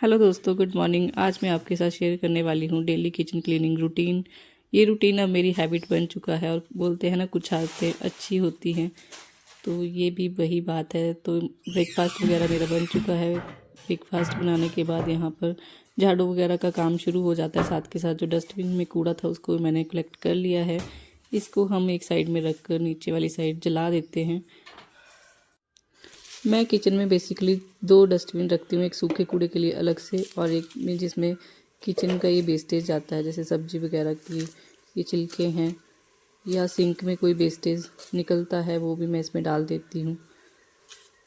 Hello दोस्तों, good morning. आज मैं आपके साथ शेयर करने वाली हूँ डेली किचन क्लीनिंग रूटीन। ये रूटीन अब मेरी हैबिट बन चुका है और बोलते हैं ना, कुछ आदतें अच्छी होती हैं तो ये भी वही बात है। तो ब्रेकफास्ट वगैरह मेरा बन चुका है। ब्रेकफास्ट बनाने के बाद यहाँ पर झाड़ू वगैरह का काम शुरू हो जाता है। साथ के साथ जो डस्टबिन में कूड़ा था उसको मैंने कलेक्ट कर लिया है। इसको हम एक साइड में रख कर नीचे वाली साइड जला देते हैं। मैं किचन में बेसिकली 2 डस्टबिन रखती हूँ, एक सूखे कूड़े के लिए अलग से और एक में जिसमें किचन का ये वेस्टेज जाता है, जैसे सब्जी वगैरह की ये छिलके हैं या सिंक में कोई वेस्टेज निकलता है वो भी मैं इसमें डाल देती हूँ।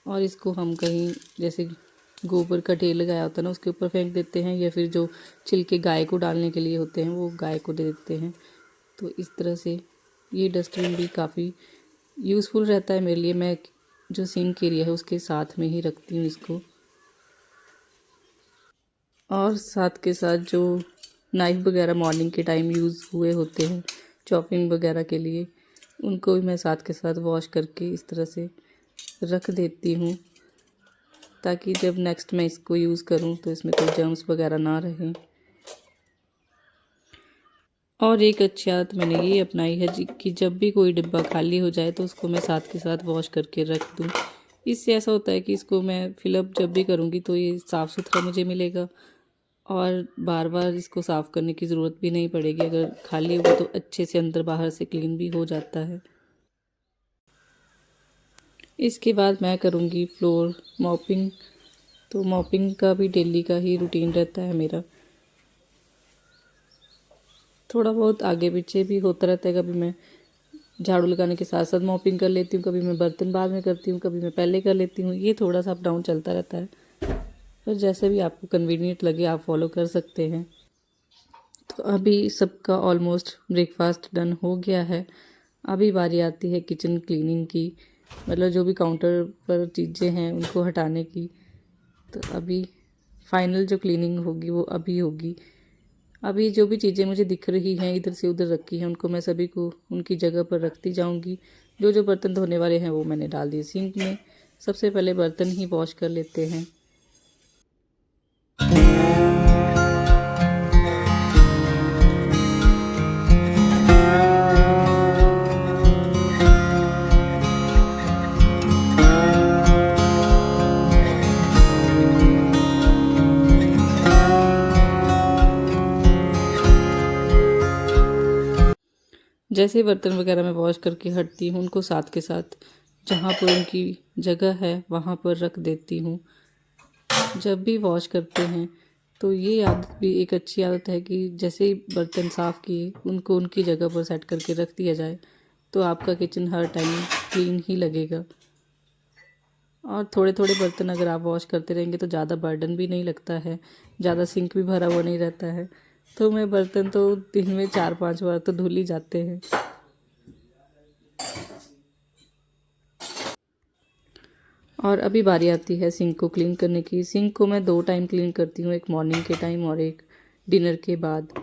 और इसको हम कहीं जैसे गोबर का ढेर लगाया होता है ना, उसके ऊपर फेंक देते हैं या फिर जो छिलके गाय को डालने के लिए होते हैं वो गाय को दे देते हैं। तो इस तरह से ये डस्टबिन भी काफ़ी यूज़फुल रहता है मेरे लिए। मैं जो सिंक एरिया है उसके साथ में ही रखती हूँ इसको। और साथ के साथ जो नाइफ़ वगैरह मॉर्निंग के टाइम यूज़ हुए होते हैं चॉपिंग वगैरह के लिए, उनको भी मैं साथ के साथ वॉश करके इस तरह से रख देती हूँ, ताकि जब नेक्स्ट मैं इसको यूज़ करूँ तो इसमें कोई जर्म्स वगैरह ना रहें। और एक अच्छी आदत मैंने ये अपनाई है कि जब भी कोई डिब्बा खाली हो जाए तो उसको मैं साथ के साथ वॉश करके रख दूँ। इससे ऐसा होता है कि इसको मैं फिलअप जब भी करूँगी तो ये साफ़ सुथरा मुझे मिलेगा और बार बार इसको साफ़ करने की ज़रूरत भी नहीं पड़ेगी। अगर खाली होगा तो अच्छे से अंदर बाहर से क्लीन भी हो जाता है। इसके बाद मैं करूँगी फ्लोर मॉपिंग। तो मॉपिंग का भी डेली का ही रूटीन रहता है मेरा। थोड़ा बहुत आगे पीछे भी होता रहता है। कभी मैं झाड़ू लगाने के साथ साथ मॉपिंग कर लेती हूँ, कभी मैं बर्तन बाद में करती हूँ, कभी मैं पहले कर लेती हूँ। ये थोड़ा सा अप डाउन चलता रहता है, पर जैसे भी आपको कन्वीनियंट लगे आप फॉलो कर सकते हैं। तो अभी सबका ऑलमोस्ट ब्रेकफास्ट डन हो गया है। अभी बारी आती है किचन क्लीनिंग की, मतलब जो भी काउंटर पर चीज़ें हैं उनको हटाने की। तो अभी फाइनल जो क्लीनिंग होगी वो अभी होगी। अभी जो भी चीज़ें मुझे दिख रही हैं इधर से उधर रखी हैं उनको मैं सभी को उनकी जगह पर रखती जाऊंगी। जो जो बर्तन धोने वाले हैं वो मैंने डाल दिए सिंक में। सबसे पहले बर्तन ही वॉश कर लेते हैं। जैसे बर्तन वगैरह मैं वॉश करके हटती हूँ उनको साथ के साथ जहाँ पर उनकी जगह है वहाँ पर रख देती हूँ। जब भी वॉश करते हैं तो ये आदत भी एक अच्छी आदत है कि जैसे ही बर्तन साफ़ किए उनको उनकी जगह पर सेट करके रख दिया जाए तो आपका किचन हर टाइम क्लीन ही लगेगा। और थोड़े थोड़े बर्तन अगर आप वॉश करते रहेंगे तो ज़्यादा बर्डन भी नहीं लगता है, ज़्यादा सिंक भी भरा हुआ नहीं रहता है। तो मैं बर्तन तो दिन में 4-5 बार तो धुल ही जाते हैं। और अभी बारी आती है सिंक को क्लीन करने की। सिंक को मैं 2 टाइम क्लीन करती हूँ, एक मॉर्निंग के टाइम और एक डिनर के बाद।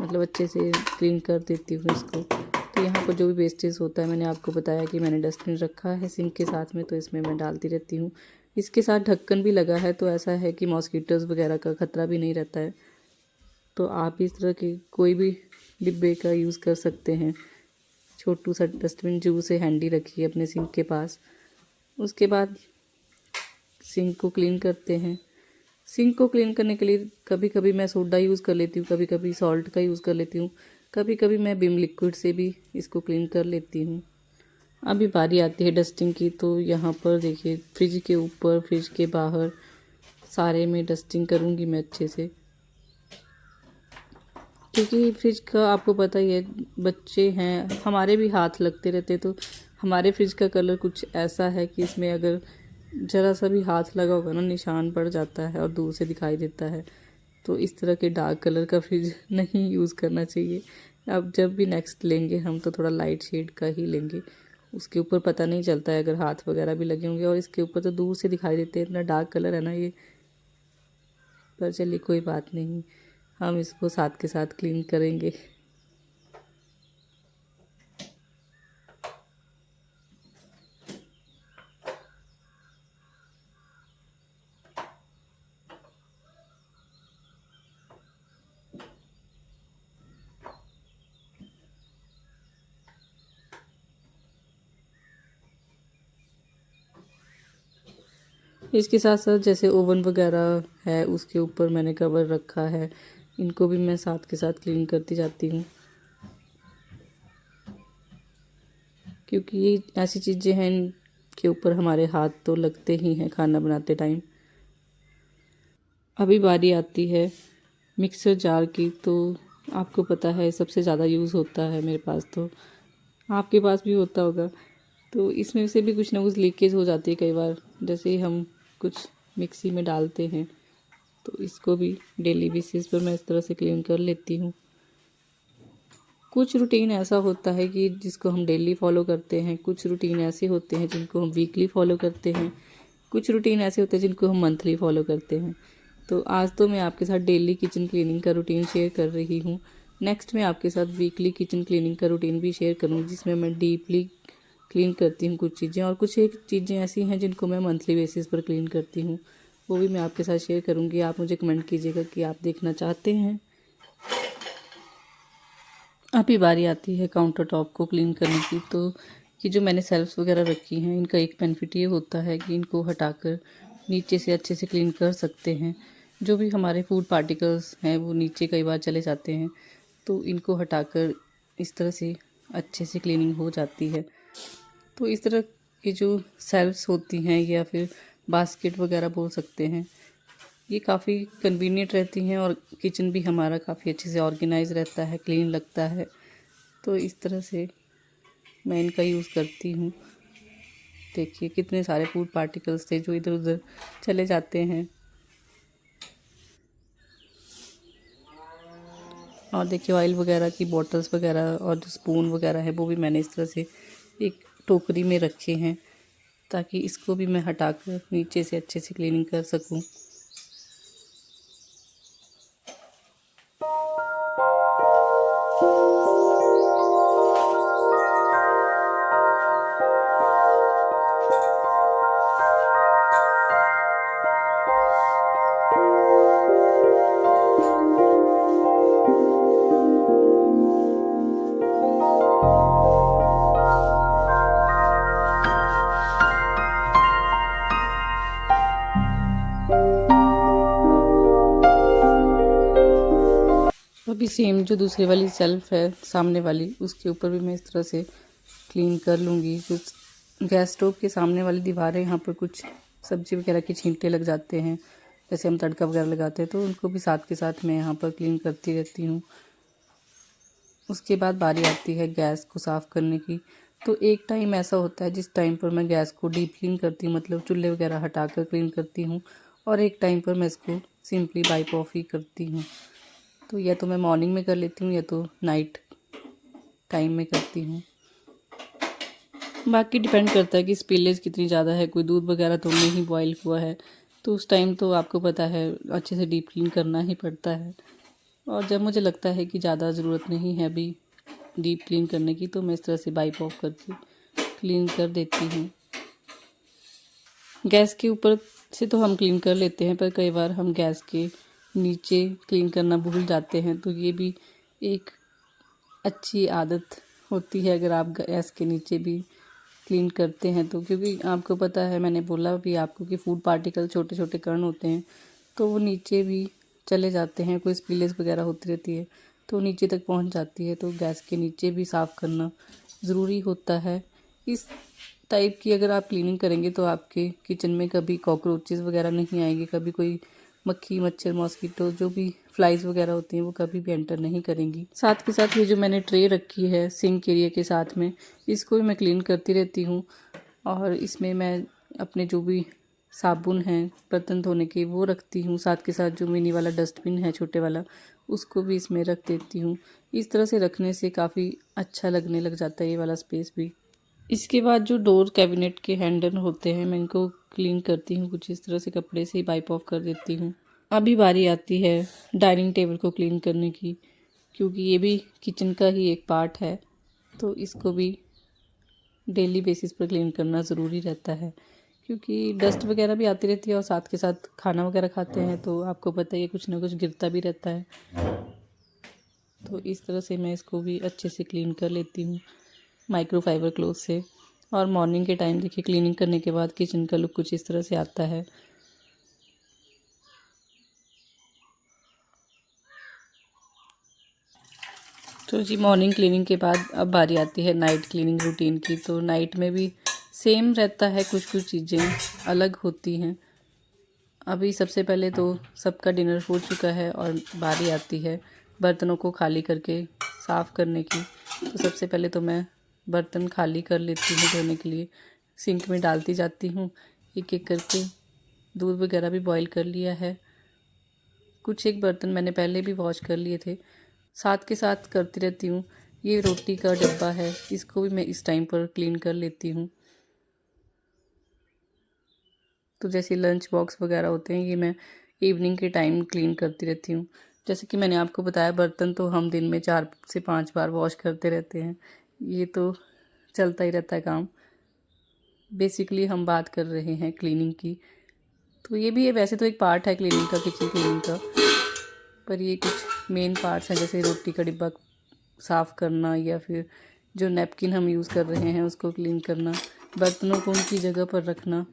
मतलब अच्छे से क्लीन कर देती हूँ इसको। तो यहाँ पर जो भी वेस्टेज होता है, मैंने आपको बताया कि मैंने डस्टबिन रखा है सिंक के साथ में, तो इसमें मैं डालती रहती हूँ। इसके साथ ढक्कन भी लगा है, तो ऐसा है कि मॉस्किटोज़ वगैरह का ख़तरा भी नहीं रहता है। तो आप इस तरह के कोई भी डिब्बे का यूज़ कर सकते हैं। छोटू सा डस्टबिन जरूर से हैंडी रखिए अपने सिंक के पास। उसके बाद सिंक को क्लीन करते हैं। सिंक को क्लीन करने के लिए कभी कभी मैं सोडा यूज़ कर लेती हूँ, कभी कभी सॉल्ट का यूज़ कर लेती हूँ, कभी कभी मैं विम लिक्विड से भी इसको क्लीन कर लेती हूँ। अभी बारी आती है डस्टिंग की। तो यहाँ पर देखिए, फ्रिज के ऊपर, फ्रिज के बाहर सारे में डस्टिंग करूँगी मैं अच्छे से, क्योंकि फ्रिज का आपको पता ही है, बच्चे हैं, हमारे भी हाथ लगते रहते। तो हमारे फ्रिज का कलर कुछ ऐसा है कि इसमें अगर ज़रा सा भी हाथ लगा होगा ना, निशान पड़ जाता है और दूर से दिखाई देता है। तो इस तरह के डार्क कलर का फ्रिज नहीं यूज़ करना चाहिए। अब जब भी नेक्स्ट लेंगे हम तो थोड़ा लाइट शेड का ही लेंगे। उसके ऊपर पता नहीं चलता है अगर हाथ वगैरह भी लगे होंगे, और इसके ऊपर तो दूर से दिखाई देते हैं, इतना डार्क कलर है ना ये। पर चलिए कोई बात नहीं, हम इसको साथ के साथ क्लीन करेंगे। इसके साथ साथ जैसे ओवन वगैरह है उसके ऊपर मैंने कवर रखा है, इनको भी मैं साथ के साथ क्लीन करती जाती हूँ, क्योंकि ये ऐसी चीज़ें हैं इनके ऊपर हमारे हाथ तो लगते ही हैं खाना बनाते टाइम। अभी बारी आती है मिक्सर जार की। तो आपको पता है सबसे ज़्यादा यूज़ होता है मेरे पास, तो आपके पास भी होता होगा। तो इसमें से भी कुछ ना कुछ लीकेज हो जाती है कई बार, जैसे ही हम कुछ मिक्सी में डालते हैं। तो इसको भी डेली बेसिस पर मैं इस तरह से क्लीन कर लेती हूँ। कुछ रूटीन ऐसा होता है कि जिसको हम डेली फॉलो करते हैं, कुछ रूटीन ऐसे होते हैं जिनको हम वीकली फॉलो करते हैं, कुछ रूटीन ऐसे होते हैं जिनको हम मंथली फॉलो करते हैं। तो आज तो मैं आपके साथ डेली किचन क्लीनिंग का रूटीन शेयर कर रही हूँ। नेक्स्ट मैं आपके साथ वीकली किचन क्लीनिंग का रूटीन भी शेयर करूँगी, जिसमें मैं डीपली क्लीन करती हूँ कुछ चीज़ें, और कुछ एक चीज़ें ऐसी हैं जिनको मैं मंथली बेसिस पर क्लीन करती हूँ, वो भी मैं आपके साथ शेयर करूँगी। आप मुझे कमेंट कीजिएगा कि आप देखना चाहते हैं। अभी बारी आती है काउंटर टॉप को क्लीन करने की। तो ये जो मैंने सेल्फ्स वगैरह रखी हैं, इनका एक बेनिफिट ये होता है कि इनको हटाकर नीचे से अच्छे से क्लीन कर सकते हैं। जो भी हमारे फूड पार्टिकल्स हैं वो नीचे कई बार चले जाते हैं, तो इनको हटाकर इस तरह से अच्छे से क्लीनिंग हो जाती है। तो इस तरह की जो सेल्फ्स होती हैं या फिर बास्केट वगैरह बोल सकते हैं, ये काफ़ी कन्वीनियंट रहती हैं और किचन भी हमारा काफ़ी अच्छे से ऑर्गेनाइज रहता है, क्लीन लगता है। तो इस तरह से मैं इनका यूज़ करती हूँ। देखिए कितने सारे फूड पार्टिकल्स थे जो इधर उधर चले जाते हैं। और देखिए ऑयल वगैरह की बॉटल्स वगैरह और जो स्पून वगैरह है वो भी मैंने इस तरह से एक टोकरी में रखे हैं, ताकि इसको भी मैं हटाकर नीचे से अच्छे से क्लीनिंग कर सकूँ। अभी सेम जो दूसरी वाली सेल्फ है सामने वाली, उसके ऊपर भी मैं इस तरह से क्लीन कर लूँगी। कुछ गैस स्टोव के सामने वाली दीवार है, यहाँ पर कुछ सब्जी वगैरह के छींटे लग जाते हैं, जैसे हम तड़का वगैरह लगाते हैं, तो उनको भी साथ के साथ मैं यहाँ पर क्लीन करती रहती हूँ। उसके बाद बारी आती है गैस को साफ़ करने की। तो एक टाइम ऐसा होता है जिस टाइम पर मैं गैस को डीप क्लीन करती हूँ, मतलब चूल्हे वगैरह हटा कर क्लीन करती हूँ, और एक टाइम पर मैं इसको सिंपली वाइप ऑफ ही करती हूँ। तो या तो मैं मॉर्निंग में कर लेती हूँ या तो नाइट टाइम में करती हूँ। बाकी डिपेंड करता है कि स्पिलेज कितनी ज़्यादा है, कोई दूध वगैरह तो नहीं बॉयल हुआ है, तो उस टाइम तो आपको पता है अच्छे से डीप क्लीन करना ही पड़ता है। और जब मुझे लगता है कि ज़्यादा ज़रूरत नहीं है अभी डीप क्लीन करने की, तो मैं इस तरह से वाइप ऑफ करके क्लीन कर देती हूँ। गैस के ऊपर से तो हम क्लीन कर लेते हैं, पर कई बार हम गैस के नीचे क्लीन करना भूल जाते हैं, तो ये भी एक अच्छी आदत होती है अगर आप गैस के नीचे भी क्लीन करते हैं तो। क्योंकि आपको पता है, मैंने बोला भी आपको कि फूड पार्टिकल छोटे छोटे कण होते हैं, तो वो नीचे भी चले जाते हैं, कोई स्पिलेज वगैरह होती रहती है तो नीचे तक पहुंच जाती है। तो गैस के नीचे भी साफ़ करना ज़रूरी होता है। इस टाइप की अगर आप क्लीनिंग करेंगे तो आपके किचन में कभी कॉकरोचेस वगैरह नहीं आएंगे, कभी कोई मक्खी मच्छर मॉस्किटो जो भी फ्लाइज वगैरह होती हैं वो कभी भी एंटर नहीं करेंगी। साथ के साथ ये जो मैंने ट्रे रखी है सिंक एरिया के साथ में, इसको भी मैं क्लीन करती रहती हूँ। और इसमें मैं अपने जो भी साबुन हैं बर्तन धोने के वो रखती हूँ, साथ के साथ जो मिनी वाला डस्टबिन है छोटे वाला उसको भी इसमें रख देती हूँ। इस तरह से रखने से काफ़ी अच्छा लगने लग जाता है ये वाला स्पेस भी। इसके बाद जो डोर कैबिनेट के हैंडल होते हैं मैं इनको क्लीन करती हूँ, कुछ इस तरह से कपड़े से ही वाइप ऑफ कर देती हूँ। अभी बारी आती है डाइनिंग टेबल को क्लीन करने की, क्योंकि ये भी किचन का ही एक पार्ट है, तो इसको भी डेली बेसिस पर क्लीन करना ज़रूरी रहता है, क्योंकि डस्ट वगैरह भी आती रहती है और साथ के साथ खाना वगैरह खाते हैं तो आपको पता है कुछ ना कुछ गिरता भी रहता है। तो इस तरह से मैं इसको भी अच्छे से क्लीन कर लेती हूँ माइक्रोफाइबर क्लॉथ से। और मॉर्निंग के टाइम देखिए क्लीनिंग करने के बाद किचन का लुक कुछ इस तरह से आता है। तो जी मॉर्निंग क्लीनिंग के बाद अब बारी आती है नाइट क्लीनिंग रूटीन की। तो नाइट में भी सेम रहता है, कुछ कुछ चीज़ें अलग होती हैं। अभी सबसे पहले तो सबका डिनर हो चुका है और बारी आती है बर्तनों को खाली करके साफ़ करने की। तो सबसे पहले तो मैं बर्तन खाली कर लेती हूँ धोने के लिए, सिंक में डालती जाती हूँ एक एक करके। दूध वगैरह भी बॉईल कर लिया है। कुछ एक बर्तन मैंने पहले भी वॉश कर लिए थे, साथ के साथ करती रहती हूँ। ये रोटी का डब्बा है, इसको भी मैं इस टाइम पर क्लीन कर लेती हूँ। तो जैसे लंच बॉक्स वगैरह होते हैं, ये मैं इवनिंग के टाइम क्लीन करती रहती हूँ। जैसे कि मैंने आपको बताया, बर्तन तो हम दिन में 4 से 5 बार वॉश करते रहते हैं, ये तो चलता ही रहता है काम। बेसिकली हम बात कर रहे हैं क्लीनिंग की, तो ये भी है, वैसे तो एक पार्ट है क्लीनिंग का, किचन क्लीनिंग का, पर ये कुछ मेन पार्ट्स हैं, जैसे रोटी का डिब्बा साफ़ करना या फिर जो नैपकिन हम यूज़ कर रहे हैं उसको क्लीन करना, बर्तनों को उनकी जगह पर रखना।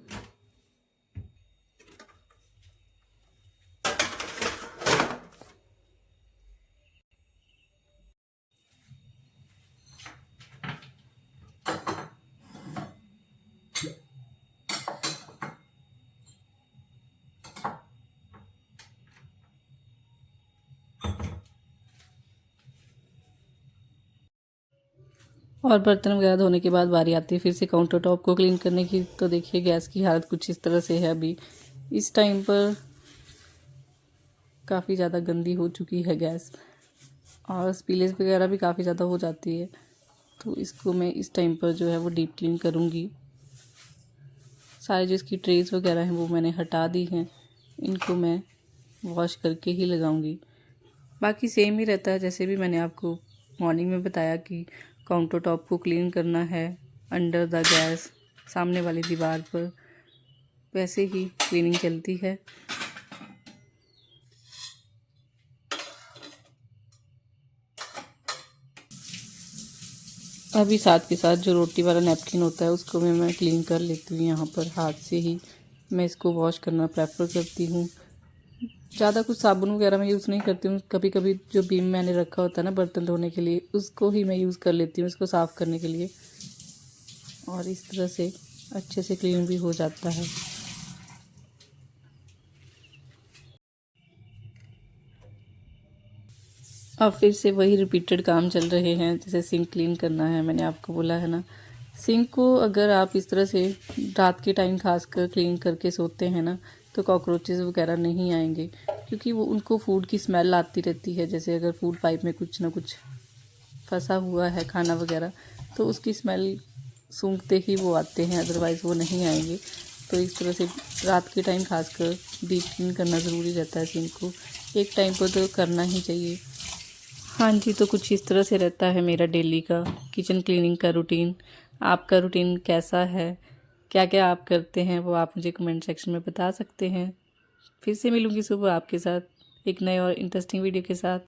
और बर्तन वगैरह धोने के बाद बारी आती है फिर से काउंटर टॉप को क्लीन करने की। तो देखिए गैस की हालत कुछ इस तरह से है अभी इस टाइम पर, काफ़ी ज़्यादा गंदी हो चुकी है गैस और स्पीलेज वगैरह भी काफ़ी ज़्यादा हो जाती है। तो इसको मैं इस टाइम पर जो है वो डीप क्लीन करूँगी। सारे जो इसकी ट्रेस वगैरह हैं वो मैंने हटा दी हैं, इनको मैं वॉश करके ही लगाऊंगी। बाकी सेम ही रहता है, जैसे भी मैंने आपको मॉर्निंग में बताया कि काउंटर टॉप को क्लीन करना है अंडर द गैस, सामने वाली दीवार पर, वैसे ही क्लीनिंग चलती है। अभी साथ के साथ जो रोटी वाला नैपकिन होता है उसको भी मैं क्लीन कर लेती हूँ, यहाँ पर हाथ से ही मैं इसको वॉश करना प्रेफर करती हूँ। ज़्यादा कुछ साबुन वगैरह मैं यूज़ नहीं करती हूँ, कभी कभी जो बीम मैंने रखा होता है ना बर्तन धोने के लिए, उसको ही मैं यूज़ कर लेती हूँ इसको साफ़ करने के लिए, और इस तरह से अच्छे से क्लीन भी हो जाता है। अब फिर से वही रिपीटेड काम चल रहे हैं, जैसे सिंक क्लीन करना है, मैंने आपको बोला है ना। सिंक को अगर आप इस तरह से रात के टाइम खासकर क्लीन करके सोते हैं ना, तो कॉकरोचेस वगैरह नहीं आएंगे, क्योंकि वो उनको फूड की स्मेल आती रहती है। जैसे अगर फूड पाइप में कुछ ना कुछ फंसा हुआ है खाना वगैरह, तो उसकी स्मेल सूंघते ही वो आते हैं, अदरवाइज़ वो नहीं आएंगे। तो इस तरह से रात के टाइम खासकर डीप क्लीन करना ज़रूरी रहता है सिंक को, एक टाइम पर तो करना ही चाहिए। हाँ जी, तो कुछ इस तरह से रहता है मेरा डेली का किचन क्लीनिंग का रूटीन। आपका रूटीन कैसा है, क्या क्या आप करते हैं, वो आप मुझे कमेंट सेक्शन में बता सकते हैं। फिर से मिलूँगी सुबह आपके साथ एक नए और इंटरेस्टिंग वीडियो के साथ।